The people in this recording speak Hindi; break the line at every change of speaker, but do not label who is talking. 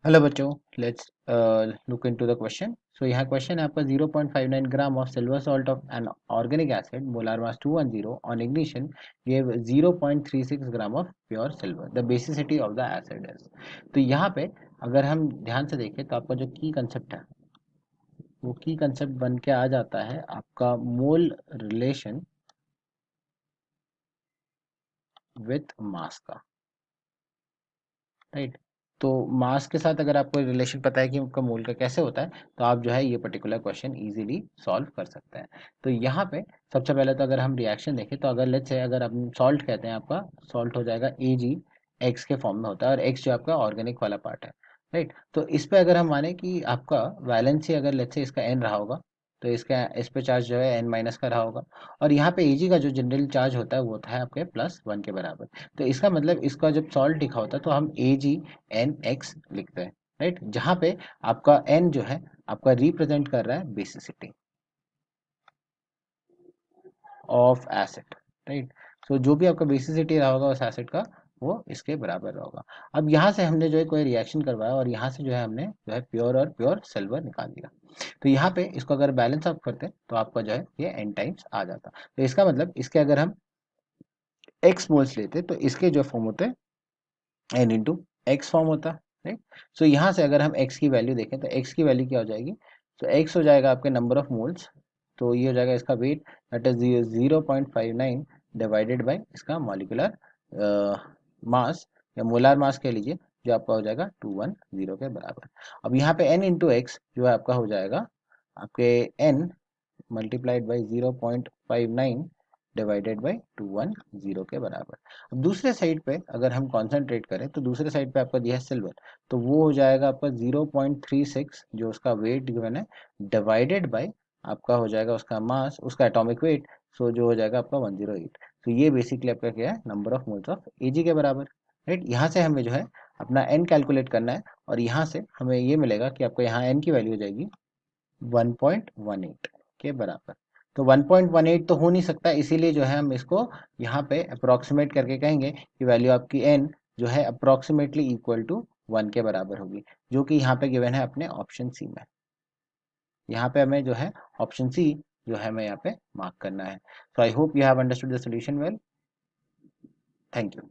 हेलो बच्चों, let's look into the question. So यहाँ क्वेश्चन है आपका 0.59 gram of silver salt of an organic acid molar mass 210 on ignition give 0.36 gram of pure silver. The basicity of the acid is. तो यहाँ पे अगर हम ध्यान से देखें तो आपका जो की कंसेप्ट है वो की कंसेप्ट बन के आ जाता है आपका मोल रिलेशन विथ मास का, राइट। तो मास के साथ अगर आपको रिलेशन पता है कि उनका मोल का कैसे होता है, तो आप जो है ये पर्टिकुलर क्वेश्चन इजीली सॉल्व कर सकते हैं। तो यहाँ पे सबसे पहले तो अगर हम रिएक्शन देखें तो अगर लेट्स से अगर हम सॉल्ट कहते हैं, आपका सॉल्ट हो जाएगा Ag, एक्स के फॉर्म में होता है और एक्स जो आपका ऑर्गेनिक वाला पार्ट है, राइट। तो इस पे अगर हम माने कि आपका वैलेंसी अगर लेट्स से इसका एन रहा होगा, तो इसका इस पे चार्ज जो है एन माइनस का रहा होगा, और यहाँ पे Ag का जो जनरल चार्ज होता है वो होता है आपके +1 के बराबर। तो इसका मतलब इसका जब सॉल्ट लिखा होता है तो हम AgNX लिखते हैं, राइट, जहाँ पे आपका N जो है आपका रिप्रेजेंट कर रहा है बेसिसिटी ऑफ एसिड, राइट। सो जो भी आपका बेसिसिटी रहा होगा उस एसिड का, वो इसके बराबर होगा। अब यहाँ से हमने जो है कोई रिएक्शन करवाया और यहाँ से जो है हमने जो है प्योर और प्योर सिल्वर निकाल दिया। तो यहाँ पे इसको अगर बैलेंस आप करते हैं तो आपका जो है ये एन टाइम्स आ जाता। तो इसका मतलब इसके अगर हम एक्स मोल्स लेते तो इसके जो फॉर्म होते हैं एन इंटू एक्स फॉर्म होता है, राइट। सो यहाँ से अगर हम एक्स की वैल्यू देखें तो एक्स की वैल्यू क्या हो जाएगी, तो एक्स हो जाएगा आपके नंबर ऑफ मोल्स। तो ये हो जाएगा इसका weight, that is 0.59 divided by इसका मॉलिकुलर मास या मोलार मास कह लीजिए, जो आपका हो जाएगा 210 के बराबर। अब यहाँ पे एन इंटू एक्स जो है आपका हो जाएगा आपके N multiplied by 0.59 divided by 210 के बराबर। अब दूसरे साइड पे अगर हम कॉन्सेंट्रेट करें तो दूसरे साइड पे आपका दिया है सिल्वर, तो वो हो जाएगा आपका 0.36 जो उसका वेट गिवन है, डिवाइडेड बाई आपका हो जाएगा उसका मास, उसका एटॉमिक वेट। सो जो हो जाएगा आपका 108। तो ये बेसिकली आपका क्या है, number of moles of Ag के बराबर, राइट। यहाँ से हमें जो है अपना n कैलकुलेट करना है और यहाँ से हमें ये मिलेगा कि आपको यहाँ n की वैल्यू हो जाएगी 1.18 के बराबर। तो 1.18 तो हो नहीं सकता, इसीलिए जो है हम इसको यहाँ पे अप्रोक्सीमेट करके कहेंगे कि वैल्यू आपकी n जो है अप्रोक्सीमेटली इक्वल टू 1 के बराबर होगी, जो कि यहाँ पे गिवन है अपने ऑप्शन सी में। यहाँ पे हमें जो है ऑप्शन सी जो है हमें यहाँ पे मार्क करना है। So I hope you have understood the solution well. Thank you.